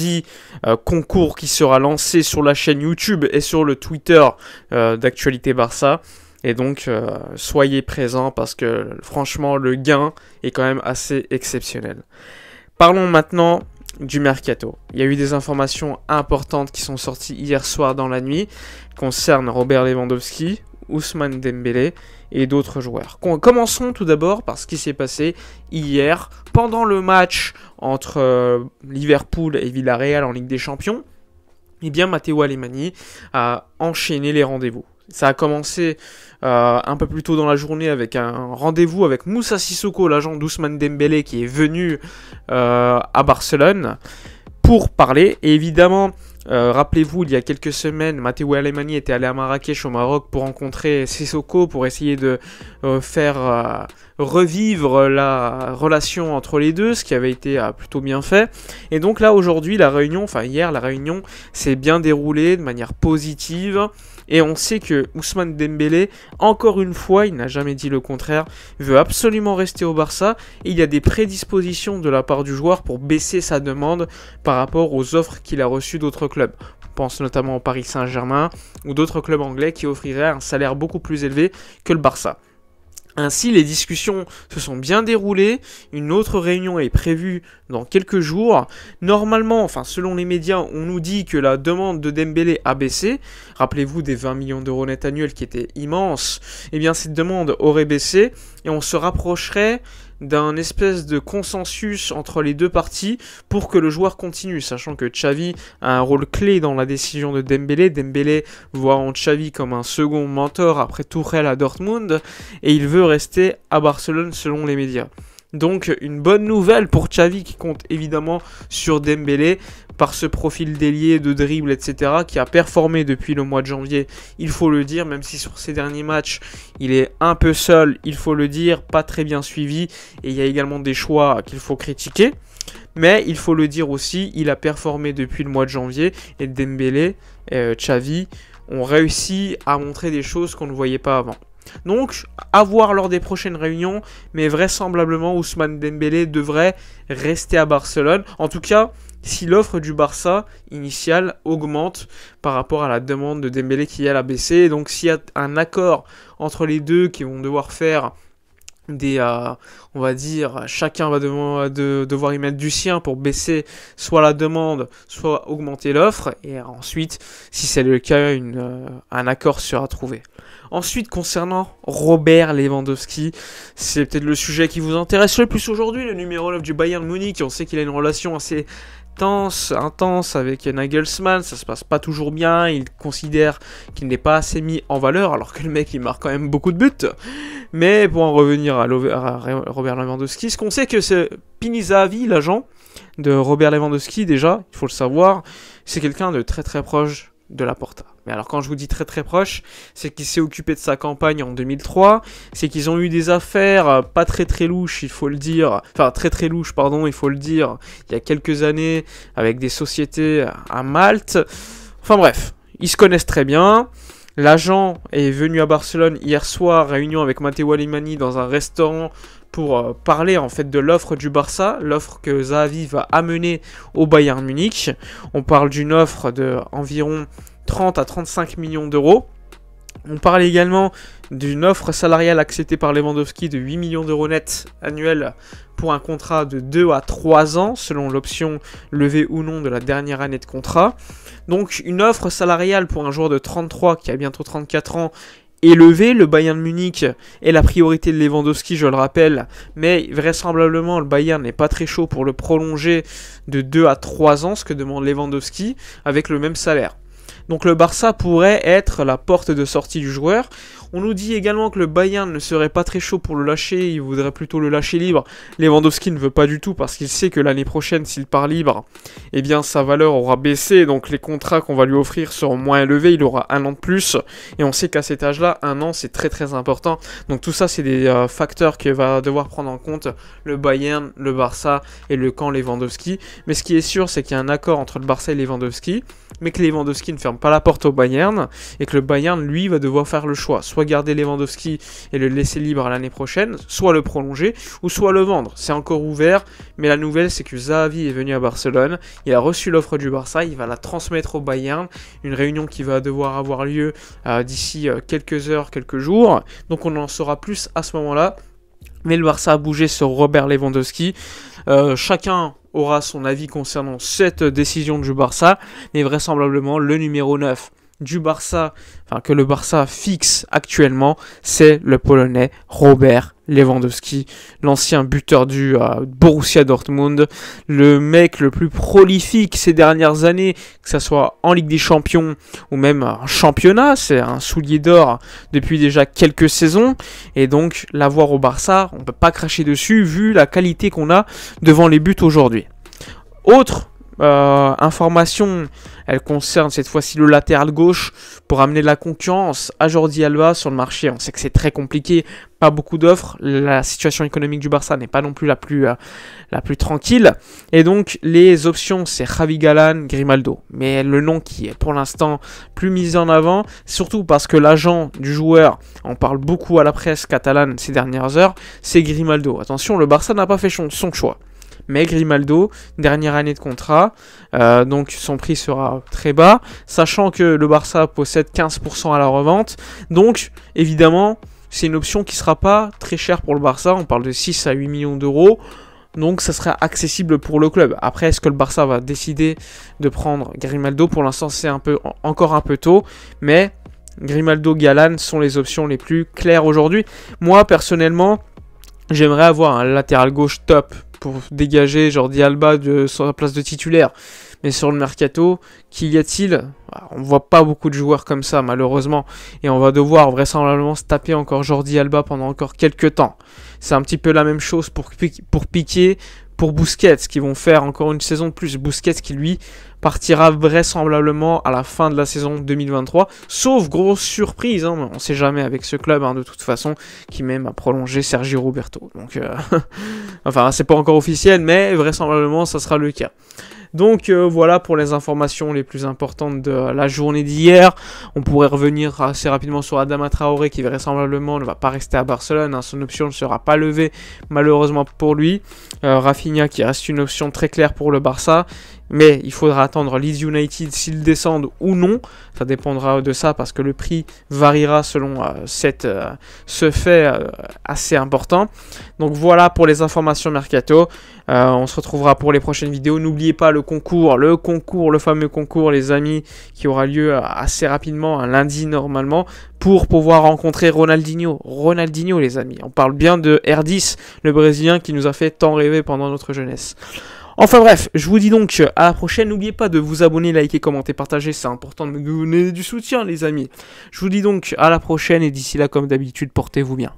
dit concours qui sera lancé sur la chaîne YouTube et sur le Twitter d'Actualité Barça. Et donc, soyez présents parce que franchement, le gain est quand même assez exceptionnel. Parlons maintenant du mercato. Il y a eu des informations importantes qui sont sorties hier soir dans la nuit concernant Robert Lewandowski, Ousmane Dembélé et d'autres joueurs. Commençons tout d'abord par ce qui s'est passé hier pendant le match entre Liverpool et Villarreal en Ligue des Champions. Eh bien, Matteo Alemany a enchaîné les rendez-vous. Ça a commencé un peu plus tôt dans la journée avec un rendez-vous avec Moussa Sissoko, l'agent d'Ousmane Dembélé, qui est venu à Barcelone pour parler. Et évidemment, rappelez-vous, il y a quelques semaines, Matteo Alemany était allé à Marrakech au Maroc pour rencontrer Sissoko, pour essayer de faire revivre la relation entre les deux, ce qui avait été plutôt bien fait. Et donc là, aujourd'hui, hier, la réunion s'est bien déroulée de manière positive. Et on sait que Ousmane Dembélé, encore une fois, il n'a jamais dit le contraire, veut absolument rester au Barça. Et il y a des prédispositions de la part du joueur pour baisser sa demande par rapport aux offres qu'il a reçues d'autres clubs. On pense notamment au Paris Saint-Germain ou d'autres clubs anglais qui offriraient un salaire beaucoup plus élevé que le Barça. Ainsi, les discussions se sont bien déroulées. Une autre réunion est prévue dans quelques jours. Normalement, selon les médias, on nous dit que la demande de Dembélé a baissé. Rappelez-vous des 20 millions d'euros net annuels qui étaient immenses. Eh bien, cette demande aurait baissé et on se rapprocherait d'un espèce de consensus entre les deux parties pour que le joueur continue, sachant que Xavi a un rôle clé dans la décision de Dembélé. Dembélé voit en Xavi comme un second mentor après Tuchel à Dortmund et il veut rester à Barcelone selon les médias. Donc une bonne nouvelle pour Xavi qui compte évidemment sur Dembélé par ce profil d'ailier, de dribble, etc. qui a performé depuis le mois de janvier, il faut le dire, même si sur ces derniers matchs, il est un peu seul, il faut le dire, pas très bien suivi, et il y a également des choix qu'il faut critiquer. Mais il faut le dire aussi, il a performé depuis le mois de janvier, et Dembélé, Xavi ont réussi à montrer des choses qu'on ne voyait pas avant. Donc, à voir lors des prochaines réunions, mais vraisemblablement Ousmane Dembélé devrait rester à Barcelone. En tout cas, si l'offre du Barça initiale augmente par rapport à la demande de Dembélé qui elle a baissé. Donc, s'il y a un accord entre les deux qui vont devoir faire on va dire, chacun va devoir y mettre du sien pour baisser soit la demande, soit augmenter l'offre. Et ensuite, si c'est le cas, un accord sera trouvé. Ensuite, concernant Robert Lewandowski, c'est peut-être le sujet qui vous intéresse le plus aujourd'hui, le numéro 9 du Bayern Munich. On sait qu'il a une relation assez intense avec Nagelsmann, ça se passe pas toujours bien, il considère qu'il n'est pas assez mis en valeur, alors que le mec il marque quand même beaucoup de buts. Mais pour en revenir à Robert Lewandowski, ce qu'on sait que c'est Pini Zahavi, l'agent de Robert Lewandowski, déjà, il faut le savoir, c'est quelqu'un de très très proche de Laporta. Mais alors quand je vous dis très très proche, c'est qu'il s'est occupé de sa campagne en 2003, c'est qu'ils ont eu des affaires pas très très louches, il faut le dire, très louches, pardon, il faut le dire, il y a quelques années, avec des sociétés à Malte. Enfin bref, ils se connaissent très bien. L'agent est venu à Barcelone hier soir, réunion avec Matteo Alemany dans un restaurant pour parler en fait de l'offre du Barça, l'offre que Zahavi va amener au Bayern Munich. On parle d'une offre de environ 30 à 35 millions d'euros. On parle également d'une offre salariale acceptée par Lewandowski de 8 millions d'euros net annuels pour un contrat de 2 à 3 ans, selon l'option levée ou non de la dernière année de contrat. Donc une offre salariale pour un joueur de 33 qui a bientôt 34 ans élevé. Le Bayern Munich est la priorité de Lewandowski, je le rappelle, mais vraisemblablement le Bayern n'est pas très chaud pour le prolonger de 2 à 3 ans, ce que demande Lewandowski, avec le même salaire. Donc le Barça pourrait être la porte de sortie du joueur. On nous dit également que le Bayern ne serait pas très chaud pour le lâcher, il voudrait plutôt le lâcher libre. Lewandowski ne veut pas du tout parce qu'il sait que l'année prochaine, s'il part libre, eh bien sa valeur aura baissé, donc les contrats qu'on va lui offrir seront moins élevés, il aura 1 an de plus, et on sait qu'à cet âge-là, 1 an c'est très très important. Donc tout ça c'est des facteurs que va devoir prendre en compte le Bayern, le Barça et le camp Lewandowski. Mais ce qui est sûr, c'est qu'il y a un accord entre le Barça et Lewandowski, mais que Lewandowski ne ferme pas la porte au Bayern, et que le Bayern, lui, va devoir faire le choix. Soit soit garder Lewandowski et le laisser libre à l'année prochaine, soit le prolonger, ou soit le vendre. C'est encore ouvert, mais la nouvelle c'est que Xavi est venu à Barcelone, il a reçu l'offre du Barça, il va la transmettre au Bayern, une réunion qui va devoir avoir lieu d'ici quelques heures, quelques jours, donc on en saura plus à ce moment-là. Mais le Barça a bougé sur Robert Lewandowski. Chacun aura son avis concernant cette décision du Barça, mais vraisemblablement le numéro 9 du Barça, enfin que le Barça fixe actuellement, c'est le Polonais Robert Lewandowski, l'ancien buteur du Borussia Dortmund, le mec le plus prolifique ces dernières années, que ce soit en Ligue des Champions ou même en championnat, c'est un soulier d'or depuis déjà quelques saisons, et donc l'avoir au Barça, on ne peut pas cracher dessus vu la qualité qu'on a devant les buts aujourd'hui. Autre information, elle concerne cette fois-ci le latéral gauche pour amener de la concurrence à Jordi Alba sur le marché. On sait que c'est très compliqué, pas beaucoup d'offres, la situation économique du Barça n'est pas non plus la plus tranquille, et donc les options c'est Javi Galán, Grimaldo, mais le nom qui est pour l'instant plus mis en avant, surtout parce que l'agent du joueur, on parle beaucoup à la presse catalane ces dernières heures, c'est Grimaldo. Attention, le Barça n'a pas fait son choix. Mais Grimaldo, dernière année de contrat, donc son prix sera très bas, sachant que le Barça possède 15% à la revente, donc évidemment c'est une option qui ne sera pas très chère pour le Barça, on parle de 6 à 8 millions d'euros, donc ça sera accessible pour le club. Après, est-ce que le Barça va décider de prendre Grimaldo? Pour l'instant c'est encore un peu tôt, mais Grimaldo, Galán sont les options les plus claires aujourd'hui. Moi personnellement, j'aimerais avoir un latéral gauche top pour dégager Jordi Alba de sa place de titulaire. Mais sur le mercato, qu'y a-t-il? On ne voit pas beaucoup de joueurs comme ça, malheureusement. Et on va devoir vraisemblablement se taper encore Jordi Alba pendant encore quelques temps. C'est un petit peu la même chose pour Piqué, pour Busquets, qui vont faire encore une saison de plus. Busquets qui, lui, partira vraisemblablement à la fin de la saison 2023. Sauf grosse surprise, hein, on ne sait jamais avec ce club, de toute façon, qui même a prolongé Sergio Roberto. Donc, enfin, c'est pas encore officiel, mais vraisemblablement, ça sera le cas. Donc voilà pour les informations les plus importantes de la journée d'hier. On pourrait revenir assez rapidement sur Adama Traoré qui vraisemblablement ne va pas rester à Barcelone. Son option ne sera pas levée malheureusement pour lui. Rafinha qui reste une option très claire pour le Barça. Mais il faudra attendre Leeds United s'ils descendent ou non. Ça dépendra de ça parce que le prix variera selon ce fait assez important. Donc voilà pour les informations mercato. On se retrouvera pour les prochaines vidéos. N'oubliez pas le fameux concours les amis, qui aura lieu assez rapidement, un lundi normalement, pour pouvoir rencontrer Ronaldinho. Ronaldinho les amis, on parle bien de R10, le Brésilien qui nous a fait tant rêver pendant notre jeunesse. Enfin bref, je vous dis donc à la prochaine. N'oubliez pas de vous abonner, liker, commenter, partager. C'est important de me donner du soutien les amis. Je vous dis donc à la prochaine et d'ici là comme d'habitude, portez-vous bien.